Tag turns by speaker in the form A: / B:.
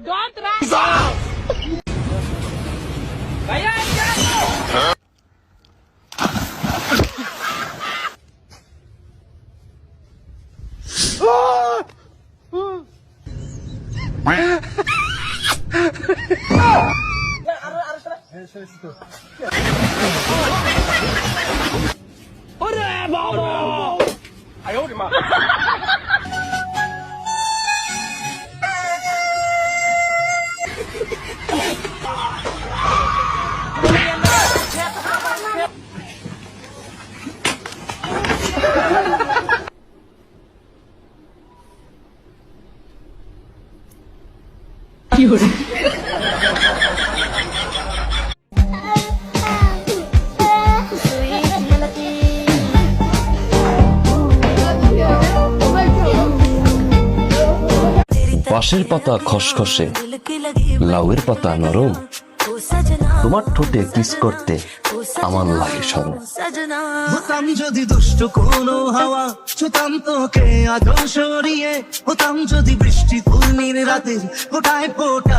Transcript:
A: Don't run!
B: পাশের পাতা খসখসে, লাউয়ের পাতা নরম, তোমার ঠোঁটে কিস করতে আমার লাগে সরম।
C: হতাম যদি দুষ্ট কোনো হাওয়া, ছুতাম তোকে আদর সরিয়ে, হতাম যদি বৃষ্টি পূর্ণির রাতের ফোটায় ফোটা